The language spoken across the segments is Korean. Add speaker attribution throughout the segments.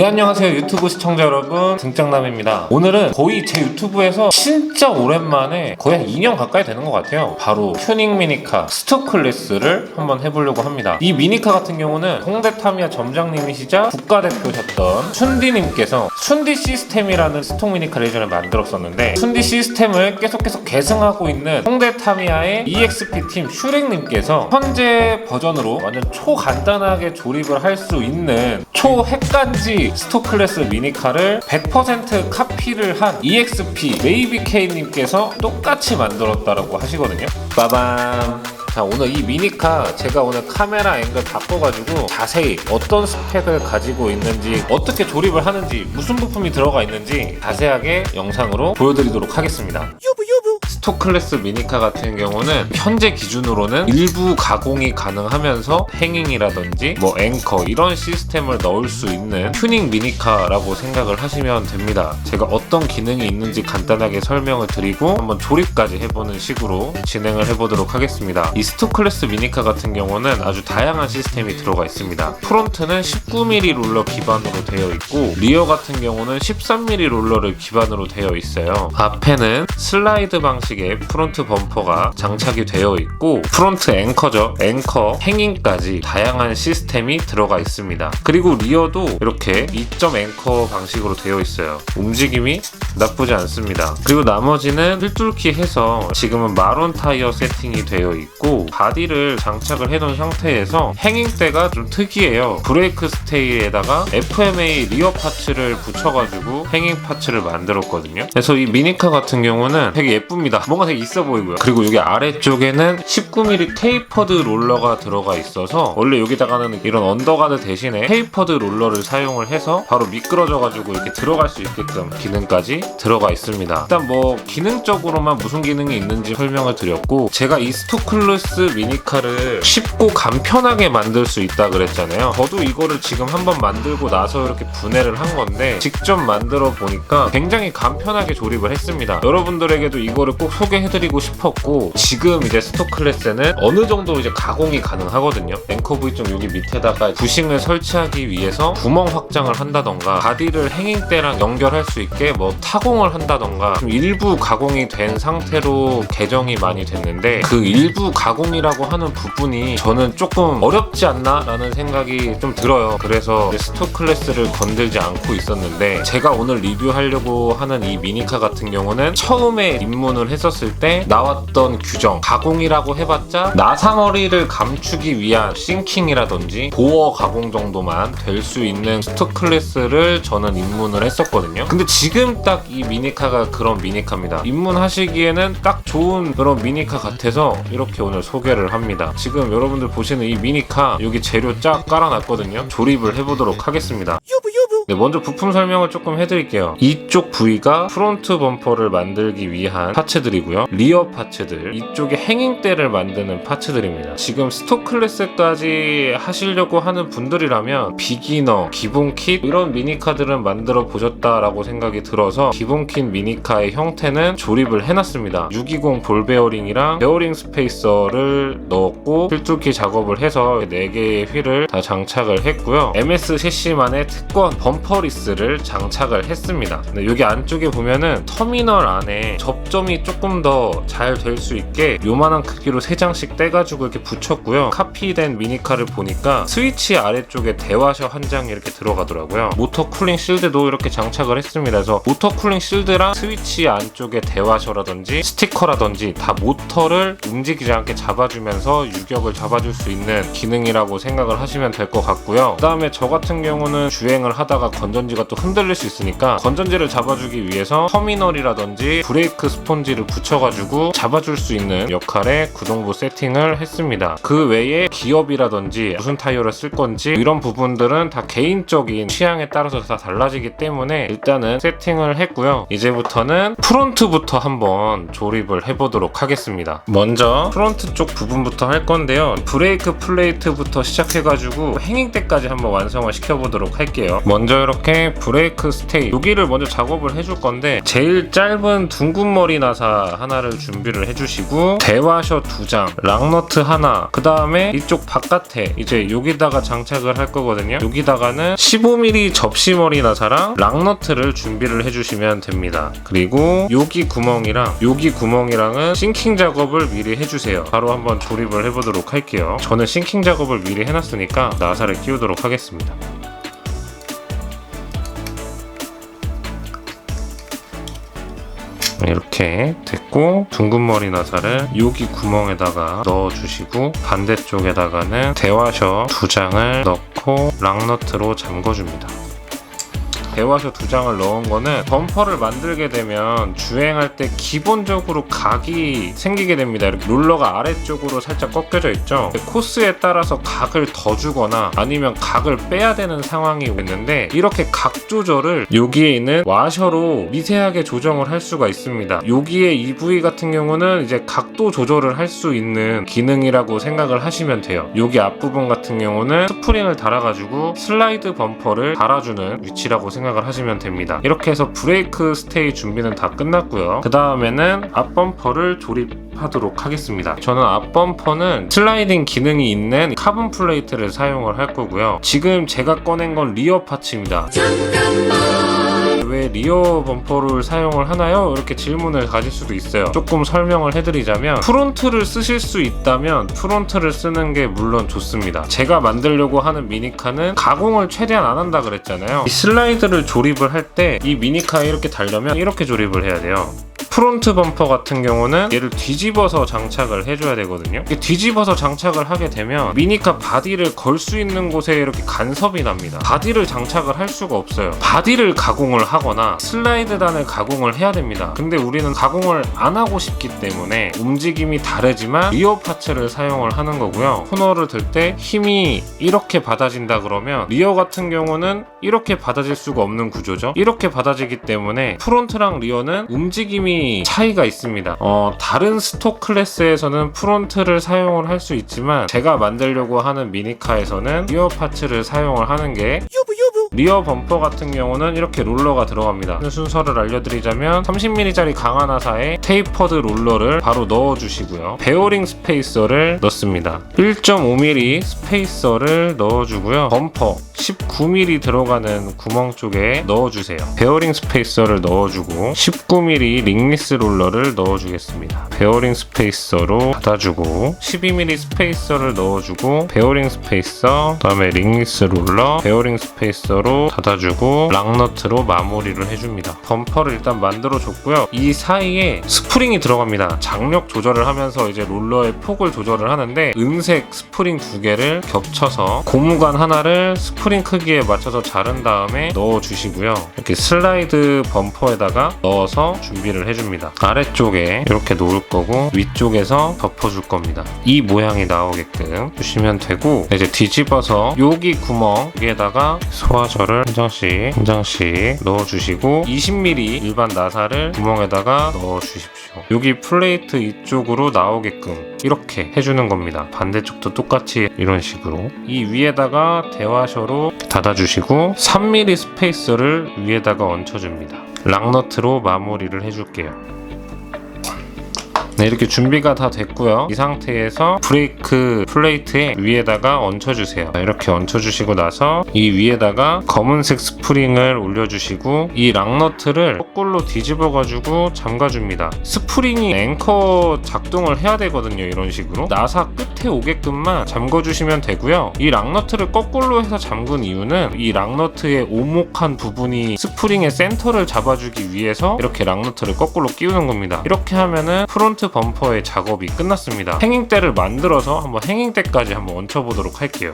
Speaker 1: 네, 안녕하세요 유튜브 시청자 여러분, 등장남입니다. 오늘은 거의 제 유튜브에서 진짜 오랜만에 거의 한 2년 가까이 되는 것 같아요. 바로 튜닝 미니카 스토클래스를 한번 해보려고 합니다. 이 미니카 같은 경우는 홍대 타미야 점장님이시자 국가대표셨던 순디님께서 순디 시스템이라는 스톡 미니카를 예전에 만들었었는데, 순디 시스템을 계속 계승하고 있는 홍대 타미야의 EXP 팀 슈렉님께서 현재 버전으로 완전 초간단하게 조립을 할 수 있는 초핵단지 스토클래스 미니카를 100% 카피를 한 EXP 메이비케이님께서 똑같이 만들었다라고 하시거든요. 빠밤. 자, 오늘 이 미니카 제가 오늘 카메라 앵글 바꿔가지고 자세히 어떤 스펙을 가지고 있는지, 어떻게 조립을 하는지, 무슨 부품이 들어가 있는지 자세하게 영상으로 보여드리도록 하겠습니다. 스토클래스 미니카 같은 경우는 현재 기준으로는 일부 가공이 가능하면서 행잉이라든지 뭐 앵커 이런 시스템을 넣을 수 있는 튜닝 미니카라고 생각을 하시면 됩니다. 제가 어떤 기능이 있는지 간단하게 설명을 드리고 한번 조립까지 해보는 식으로 진행을 해보도록 하겠습니다. 이 스토클래스 미니카 같은 경우는 아주 다양한 시스템이 들어가 있습니다. 프론트는 19mm 롤러 기반으로 되어 있고, 리어 같은 경우는 13mm 롤러를 기반으로 되어 있어요. 앞에는 슬라이드 방식의 프론트 범퍼가 장착이 되어 있고, 프론트 앵커죠. 앵커, 행잉까지 다양한 시스템이 들어가 있습니다. 그리고 리어도 이렇게 2점 앵커 방식으로 되어 있어요. 움직임이 나쁘지 않습니다. 그리고 나머지는 필뚫기 해서 지금은 마론 타이어 세팅이 되어 있고, 바디를 장착을 해놓은 상태에서 행잉대가 좀 특이해요. 브레이크 스테이에다가 FMA 리어 파츠를 붙여가지고 행잉 파츠를 만들었거든요. 그래서 이 미니카 같은 경우는 되게 예쁩니다. 뭔가 되게 있어 보이고요. 그리고 여기 아래쪽에는 19mm 테이퍼드 롤러가 들어가 있어서, 원래 여기다가는 이런 언더가드 대신에 테이퍼드 롤러를 사용을 해서 바로 미끄러져가지고 이렇게 들어갈 수 있게끔 기능까지 들어가 있습니다. 일단 뭐 기능적으로만 무슨 기능이 있는지 설명을 드렸고, 제가 이 스토클래스 미니카를 쉽고 간편하게 만들 수 있다 그랬잖아요. 저도 이거를 지금 한번 만들고 나서 이렇게 분해를 한 건데, 직접 만들어 보니까 굉장히 간편하게 조립을 했습니다. 여러분들에게도 이거를 꼭 소개해드리고 싶었고, 지금 이제 스토클래스는 어느 정도 이제 가공이 가능하거든요. 앵커 부위 쪽 여기 밑에다가 부싱을 설치하기 위해서 구멍 확장을 한다던가, 바디를 행잉대랑 연결할 수 있게 뭐 타공을 한다던가, 좀 일부 가공이 된 상태로 개정이 많이 됐는데, 그 일부 가공이라고 하는 부분이 저는 조금 어렵지 않나 라는 생각이 좀 들어요. 그래서 스토클래스를 건들지 않고 있었는데, 제가 오늘 리뷰하려고 하는 이 미니카 같은 경우는 처음에 입문을 했었을 때 나왔던 규정, 가공이라고 해봤자 나사머리를 감추기 위한 싱킹이라든지 보어 가공 정도만 될 수 있는 스토클래스를 저는 입문을 했었거든요. 근데 지금 딱 이 미니카가 그런 미니카입니다. 입문하시기에는 딱 좋은 그런 미니카 같아서 이렇게 오늘 소개를 합니다. 지금 여러분들 보시는 이 미니카 여기 재료 쫙 깔아놨거든요. 조립을 해보도록 하겠습니다. 네, 먼저 부품 설명을 조금 해드릴게요. 이쪽 부위가 프론트 범퍼를 만들기 위한 파츠들이고요. 리어 파츠들, 이쪽에 행잉대를 만드는 파츠들입니다. 지금 스토클래스까지 하시려고 하는 분들이라면 비기너, 기본 킷 이런 미니카들은 만들어 보셨다라고 생각이 들어서 기본 킷 미니카의 형태는 조립을 해놨습니다. 620 볼 베어링이랑 베어링 스페이서를 넣었고, 필뚫기 작업을 해서 4개의 휠을 다 장착을 했고요. MS 셰시만의 특권 범퍼리스를 장착을 했습니다. 근데 여기 안쪽에 보면은 터미널 안에 접점이 조금 더 잘 될 수 있게 요만한 크기로 3장씩 떼가지고 이렇게 붙였고요. 카피된 미니카를 보니까 스위치 아래쪽에 대화셔 한 장이 이렇게 들어가더라고요. 모터 쿨링 실드도 이렇게 장착을 했습니다. 그래서 모터 쿨링 실드랑 스위치 안쪽에 대화셔라든지 스티커라든지 다 모터를 움직이지 않게 잡아주면서 유격을 잡아줄 수 있는 기능이라고 생각을 하시면 될 것 같고요. 그 다음에 저 같은 경우는 주행을 하다가 건전지가 또 흔들릴 수 있으니까 건전지를 잡아주기 위해서 터미널이라든지 브레이크 스폰지를 붙여가지고 잡아줄 수 있는 역할의 구동부 세팅을 했습니다. 그 외에 기업이라든지 무슨 타이어를 쓸 건지 이런 부분들은 다 개인적인 취향에 따라서 다 달라지기 때문에 일단은 세팅을 했고요. 이제부터는 프론트부터 한번 조립을 해보도록 하겠습니다. 먼저 프론트 쪽 부분부터 할 건데요. 브레이크 플레이트부터 시작해가지고 행잉대까지 한번 완성을 시켜보도록 할게요. 먼저 먼저 이렇게 브레이크 스테이 여기를 먼저 작업을 해줄 건데, 제일 짧은 둥근 머리 나사 하나를 준비를 해주시고, 대와셔 2장, 락너트 하나, 그 다음에 이쪽 바깥에 이제 여기다가 장착을 할 거거든요. 여기다가는 15mm 접시머리 나사랑 락너트를 준비를 해주시면 됩니다. 그리고 여기 구멍이랑은 싱킹 작업을 미리 해주세요. 바로 한번 조립을 해보도록 할게요. 저는 싱킹 작업을 미리 해놨으니까 나사를 끼우도록 하겠습니다. 이렇게 됐고, 둥근 머리 나사를 여기 구멍에다가 넣어주시고, 반대쪽에다가는 대와셔 2장을 넣고 락너트로 잠궈줍니다. 대와셔 2장을 넣은 거는 범퍼를 만들게 되면 주행할 때 기본적으로 각이 생기게 됩니다. 이렇게 롤러가 아래쪽으로 살짝 꺾여져 있죠. 코스에 따라서 각을 더 주거나 아니면 각을 빼야 되는 상황이 있는데, 이렇게 각 조절을 여기에 있는 와셔로 미세하게 조정을 할 수가 있습니다. 여기에 이 부위 같은 경우는 이제 각도 조절을 할 수 있는 기능이라고 생각을 하시면 돼요. 여기 앞부분 같은 경우는 스프링을 달아가지고 슬라이드 범퍼를 달아주는 위치라고 생각을 하시면 됩니다. 이렇게 해서 브레이크 스테이 준비는 다 끝났고요. 그 다음에는 앞범퍼를 조립하도록 하겠습니다. 저는 앞범퍼는 슬라이딩 기능이 있는 카본 플레이트를 사용을 할 거고요. 지금 제가 꺼낸 건 리어 파츠입니다. 왜 리어 범퍼를 사용을 하나요? 이렇게 질문을 가질 수도 있어요. 조금 설명을 해드리자면, 프론트를 쓰실 수 있다면 프론트를 쓰는 게 물론 좋습니다. 제가 만들려고 하는 미니카는 가공을 최대한 안 한다 그랬잖아요. 이 슬라이드를 조립을 할 때 이 미니카에 이렇게 달려면 이렇게 조립을 해야 돼요. 프론트 범퍼 같은 경우는 얘를 뒤집어서 장착을 해줘야 되거든요. 뒤집어서 장착을 하게 되면 미니카 바디를 걸 수 있는 곳에 이렇게 간섭이 납니다. 바디를 장착을 할 수가 없어요. 바디를 가공을 하거나 슬라이드단을 가공을 해야 됩니다. 근데 우리는 가공을 안 하고 싶기 때문에 움직임이 다르지만 리어 파츠를 사용을 하는 거고요. 코너를 들 때 힘이 이렇게 받아진다 그러면 리어 같은 경우는 이렇게 받아질 수가 없는 구조죠. 이렇게 받아지기 때문에 프론트랑 리어는 움직임이 차이가 있습니다. 다른 스톡 클래스에서는 프론트를 사용을 할 수 있지만, 제가 만들려고 하는 미니카에서는 리어 파츠를 사용을 하는 게, 리어 범퍼 같은 경우는 이렇게 롤러가 들어갑니다. 순서를 알려드리자면 30mm짜리 강화나사에 테이퍼드 롤러를 바로 넣어주시고요. 베어링 스페이서를 넣습니다. 1.5mm 스페이서를 넣어주고요. 범퍼 19mm 들어가는 구멍 쪽에 넣어주세요. 베어링 스페이서를 넣어주고 19mm 링리스 롤러를 넣어주겠습니다. 베어링 스페이서로 닫아주고 12mm 스페이서를 넣어주고 베어링 스페이서, 그 다음에 링리스 롤러, 베어링 스페이서로 닫아주고 락너트로 마무리를 해줍니다. 범퍼를 일단 만들어줬고요. 이 사이에 스프링이 들어갑니다. 장력 조절을 하면서 이제 롤러의 폭을 조절을 하는데, 은색 스프링 2개를 겹쳐서 고무관 하나를 스프링 크기에 맞춰서 자른 다음에 넣어주시고요. 이렇게 슬라이드 범퍼에다가 넣어서 준비를 해줍니다. 아래쪽에 이렇게 놓을 거고 위쪽에서 덮어줄 겁니다. 이 모양이 나오게끔 주시면 되고, 이제 뒤집어서 여기 구멍에다가 소화절을 한 장씩 넣어주시고 20mm 일반 나사를 구멍에다가 넣어주십시오. 여기 플레이트 이쪽으로 나오게끔 이렇게 해주는 겁니다. 반대쪽도 똑같이 이런 식으로. 이 위에다가 대와셔로 닫아주시고 3mm 스페이서를 위에다가 얹혀줍니다. 락너트로 마무리를 해줄게요. 네, 이렇게 준비가 다 됐고요. 이 상태에서 브레이크 플레이트에 위에다가 얹혀주세요. 이렇게 얹혀주시고 나서 이 위에다가 검은색 스프링을 올려주시고 이 락너트를 거꾸로 뒤집어가지고 잠가줍니다. 스프링이 앵커 작동을 해야 되거든요. 이런 식으로 나사 끝에 오게끔만 잠궈주시면 되고요. 이 락너트를 거꾸로 해서 잠근 이유는 이 락너트의 오목한 부분이 스프링의 센터를 잡아주기 위해서 이렇게 락너트를 거꾸로 끼우는 겁니다. 이렇게 하면은 프론트 범퍼의 작업이 끝났습니다. 행잉대를 만들어서 한번 행잉대까지 한번 얹혀보도록 할게요.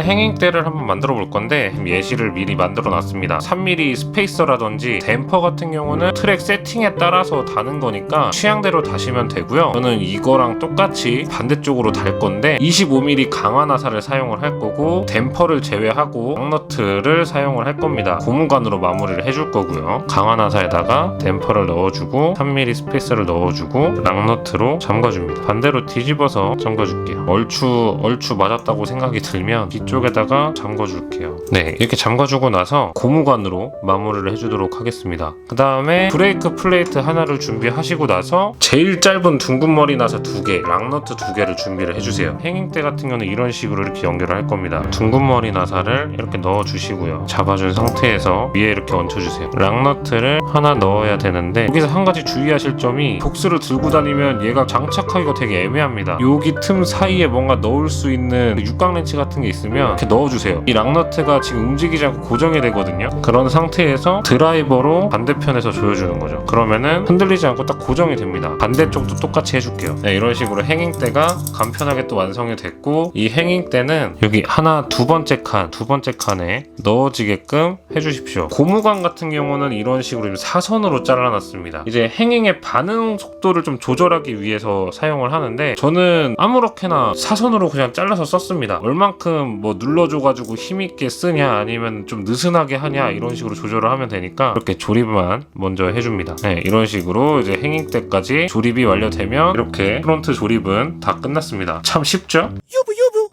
Speaker 1: 행잉대를 한번 만들어 볼 건데 예시를 미리 만들어 놨습니다. 3mm 스페이서라든지 댐퍼 같은 경우는 트랙 세팅에 따라서 다는 거니까 취향대로 다시면 되고요. 저는 이거랑 똑같이 반대쪽으로 달 건데 25mm 강화나사를 사용을 할 거고 댐퍼를 제외하고 락너트를 사용을 할 겁니다. 고무관으로 마무리를 해줄 거고요. 강화나사에다가 댐퍼를 넣어주고 3mm 스페이서를 넣어주고 락너트로 잠가줍니다. 반대로 뒤집어서 잠가줄게요. 얼추 맞았다고 생각이 들면 뒤쪽에다가 잠궈줄게요. 네, 이렇게 잠궈주고 나서 고무관으로 마무리를 해주도록 하겠습니다. 그 다음에 브레이크 플레이트 하나를 준비하시고 나서 제일 짧은 둥근머리 나사 2개, 락너트 2개를 준비를 해주세요. 행잉대 같은 경우는 이런 식으로 이렇게 연결을 할 겁니다. 둥근머리 나사를 이렇게 넣어주시고요. 잡아준 상태에서 위에 이렇게 얹혀주세요. 락너트를 하나 넣어야 되는데 여기서 한 가지 주의하실 점이 복스를 들고 다니면 얘가 장착하기가 되게 애매합니다. 여기 틈 사이에 뭔가 넣을 수 있는 육각 렌치 같은 게 있으면 이렇게 넣어주세요. 이 락너트가 지금 움직이지 않고 고정이 되거든요. 그런 상태에서 드라이버로 반대편에서 조여주는 거죠. 그러면은 흔들리지 않고 딱 고정이 됩니다. 반대쪽도 똑같이 해줄게요. 네, 이런 식으로 행잉대가 간편하게 또 완성이 됐고, 이 행잉대는 여기 하나 두 번째 칸에 넣어지게끔 해주십시오. 고무관 같은 경우는 이런 식으로 사선으로 잘라놨습니다. 이제 행잉의 반응 속도를 좀 조절하기 위해서 사용을 하는데, 저는 아무렇게나 사선으로 그냥 잘라서 썼습니다. 얼만큼 뭐 눌러줘가지고 힘있게 쓰냐 아니면 좀 느슨하게 하냐 이런 식으로 조절을 하면 되니까 이렇게 조립만 먼저 해줍니다. 네, 이런 식으로 이제 행잉대까지 조립이 완료되면 이렇게 프론트 조립은 다 끝났습니다. 참 쉽죠?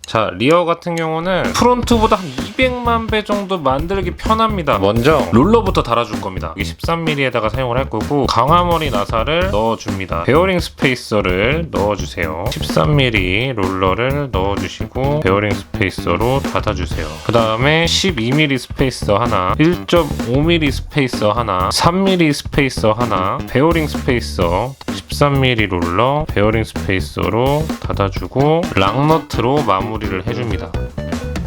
Speaker 1: 자, 리어 같은 경우는 프론트보다 한 200만 배 정도 만들기 편합니다. 먼저 롤러부터 달아줄 겁니다. 여기 13mm에다가 사용을 할 거고, 강화머리 나사를 넣어줍니다. 베어링 스페이서를 넣어주세요. 13mm 롤러를 넣어주시고 베어링 스페이서로 닫아주세요. 그 다음에 12mm 스페이서 하나, 1.5mm 스페이서 하나, 3mm 스페이서 하나, 베어링 스페이서 13mm 롤러, 베어링 스페이서로 닫아주고 락너트로 마무리를 해줍니다.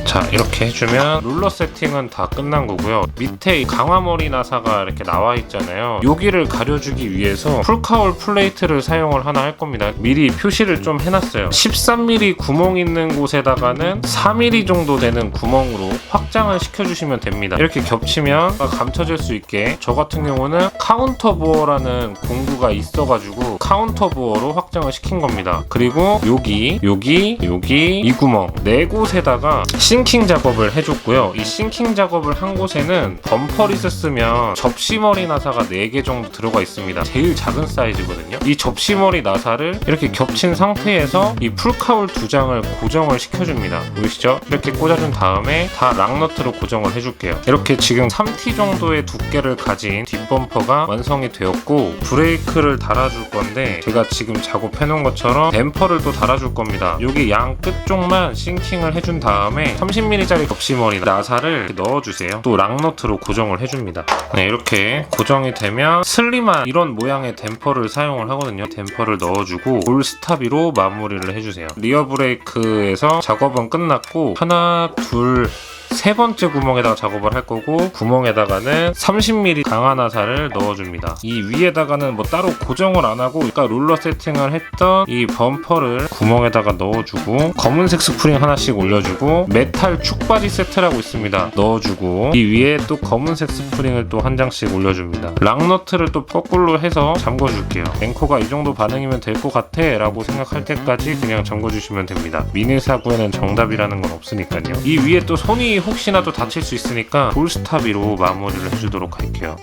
Speaker 1: 자, 이렇게 해주면 롤러 세팅은 다 끝난 거고요. 밑에 강화머리 나사가 이렇게 나와 있잖아요. 여기를 가려주기 위해서 풀카울 플레이트를 사용을 하나 할 겁니다. 미리 표시를 좀 해놨어요. 13mm 구멍 있는 곳에다가는 4mm 정도 되는 구멍으로 확장을 시켜주시면 됩니다. 이렇게 겹치면 감춰질 수 있게, 저 같은 경우는 카운터 보어라는 공구가 있어가지고 카운터 보어로 확장을 시킨 겁니다. 그리고 여기 이 구멍 4곳에다가 싱킹 작업을 해줬고요. 이 싱킹 작업을 한 곳에는 범퍼 리셋 쓰면 접시머리 나사가 4개 정도 들어가 있습니다. 제일 작은 사이즈거든요. 이 접시머리 나사를 이렇게 겹친 상태에서 이 풀카울 2장을 고정을 시켜줍니다. 보이시죠? 이렇게 꽂아준 다음에 다 락너트로 고정을 해줄게요. 이렇게 지금 3T 정도의 두께를 가진 뒷범퍼가 완성이 되었고, 브레이크를 달아줄 건데 제가 지금 작업해놓은 것처럼 댐퍼를 또 달아줄 겁니다. 여기 양 끝쪽만 싱킹을 해준 다음에 30mm짜리 접시머리 나사를 이렇게 넣어주세요. 또 락너트로 고정을 해줍니다. 네, 이렇게 고정이 되면 슬림한 이런 모양의 댐퍼를 사용을 하거든요. 댐퍼를 넣어주고 볼스타비로 마무리를 해주세요. 리어 브레이크에서 작업은 끝났고, 하나, 둘, 세 번째 구멍에다가 작업을 할 거고, 구멍에다가는 30mm 강화 나사를 넣어줍니다. 이 위에다가는 뭐 따로 고정을 안 하고, 그러니까 롤러 세팅을 했던 이 범퍼를 구멍에다가 넣어주고, 검은색 스프링 하나씩 올려주고, 메탈 축바지 세트라고 있습니다. 넣어주고, 이 위에 또 검은색 스프링을 또 한 장씩 올려줍니다. 락너트를 또 거꾸로 해서 잠궈줄게요. 앵커가 이 정도 반응이면 될 것 같아 라고 생각할 때까지 그냥 잠궈주시면 됩니다. 미니사구에는 정답이라는 건 없으니까요. 이 위에 또 손이 혹시나 또 다칠 수 있으니까 볼스타비로 마무리를 해주도록 할게요.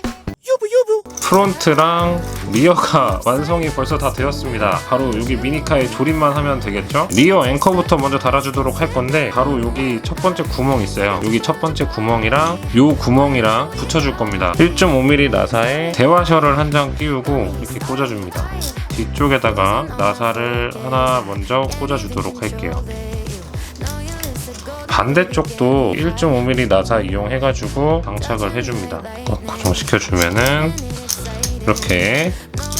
Speaker 1: 프론트랑 리어가 완성이 벌써 다 되었습니다. 바로 여기 미니카에 조립만 하면 되겠죠? 리어 앵커부터 먼저 달아주도록 할 건데, 바로 여기 첫 번째 구멍 있어요. 여기 첫 번째 구멍이랑 요 구멍이랑 붙여줄 겁니다. 1.5mm 나사에 대화셔를 한 장 끼우고 이렇게 꽂아줍니다. 뒤쪽에다가 나사를 하나 먼저 꽂아주도록 할게요. 반대쪽도 1.5mm 나사 이용해가지고 장착을 해줍니다. 고정시켜주면은 이렇게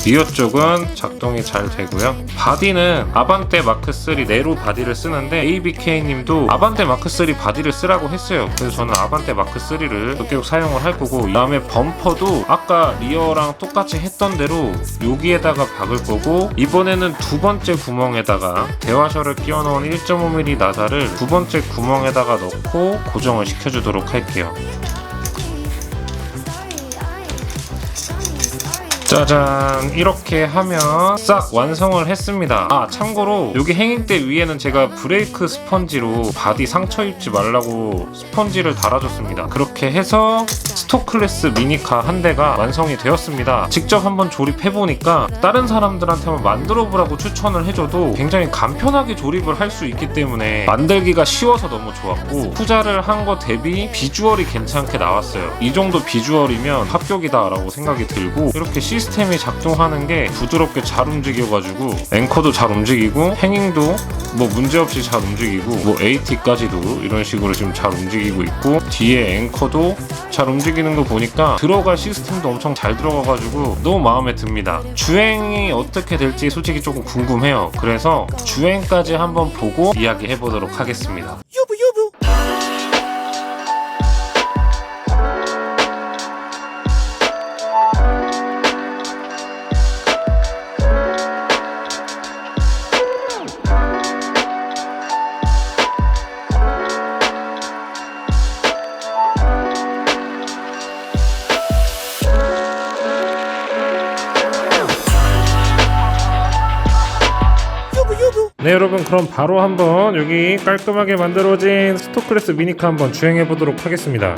Speaker 1: 리어 쪽은 작동이 잘 되고요. 바디는 아반떼 마크3 네로 바디를 쓰는데, ABK님도 아반떼 마크3 바디를 쓰라고 했어요. 그래서 저는 아반떼 마크3를 계속 사용을 할 거고, 그 다음에 범퍼도 아까 리어랑 똑같이 했던 대로 여기에다가 박을 거고, 이번에는 두 번째 구멍에다가 대화셔를 끼워 넣은 1.5mm 나사를 두 번째 구멍에다가 넣고 고정을 시켜주도록 할게요. 짜잔, 이렇게 하면 싹 완성을 했습니다. 아, 참고로 여기 행잉대 위에는 제가 브레이크 스펀지로 바디 상처 입지 말라고 스펀지를 달아줬습니다. 그렇게 해서 스토 클래스 미니카 한 대가 완성이 되었습니다. 직접 한번 조립해보니까 다른 사람들한테 한번 만들어보라고 추천을 해줘도 굉장히 간편하게 조립을 할 수 있기 때문에 만들기가 쉬워서 너무 좋았고, 투자를 한 거 대비 비주얼이 괜찮게 나왔어요. 이 정도 비주얼이면 합격이다 라고 생각이 들고, 이렇게 시스템이 작동하는 게 부드럽게 잘 움직여가지고 앵커도 잘 움직이고 행잉도 뭐 문제없이 잘 움직이고, 뭐 AT까지도 이런 식으로 지금 잘 움직이고 있고, 뒤에 앵커도 잘 움직이는 거 보니까 들어갈 시스템도 엄청 잘 들어가가지고 너무 마음에 듭니다. 주행이 어떻게 될지 솔직히 조금 궁금해요. 그래서 주행까지 한번 보고 이야기해 보도록 하겠습니다. 네, 여러분, 그럼 바로 한번 여기 깔끔하게 만들어진 스토 클래스 미니카 한번 주행해 보도록 하겠습니다.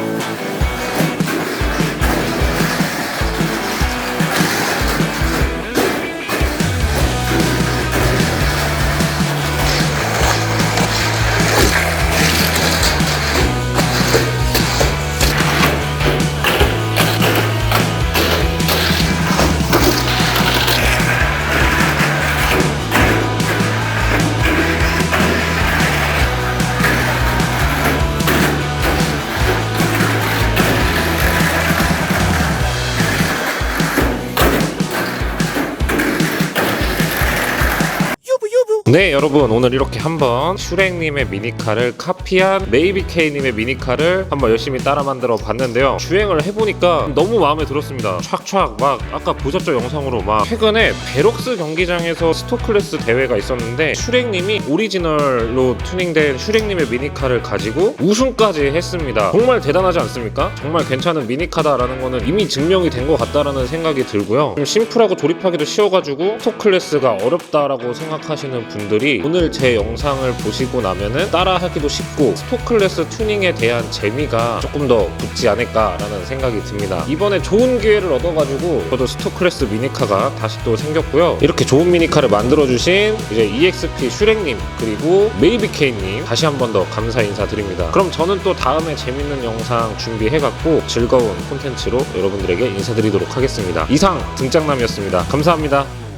Speaker 1: 네, 여러분, 오늘 이렇게 한번 슈렉님의 미니카를 카피한 메이비케이님의 미니카를 한번 열심히 따라 만들어 봤는데요. 주행을 해보니까 너무 마음에 들었습니다. 촥촥 막 아까 보셨죠, 영상으로. 막 최근에 베럭스 경기장에서 스토 클래스 대회가 있었는데 슈렉님이 오리지널로 튜닝된 슈렉님의 미니카를 가지고 우승까지 했습니다. 정말 대단하지 않습니까? 정말 괜찮은 미니카다라는 거는 이미 증명이 된 것 같다라는 생각이 들고요. 좀 심플하고 조립하기도 쉬워가지고 스토 클래스가 어렵다라고 생각하시는 분들이 오늘 제 영상을 보시고 나면은 따라하기도 쉽고 스토 클래스 튜닝에 대한 재미가 조금 더 붙지 않을까라는 생각이 듭니다. 이번에 좋은 기회를 얻어가지고 저도 스토 클래스 미니카가 다시 또 생겼고요. 이렇게 좋은 미니카를 만들어주신 이제 EXP 슈렉님 그리고 메이비케이님 다시 한 번 더 감사 인사드립니다. 그럼 저는 또 다음에 재밌는 영상 준비해갖고 즐거운 콘텐츠로 여러분들에게 인사드리도록 하겠습니다. 이상 등짝남이었습니다. 감사합니다.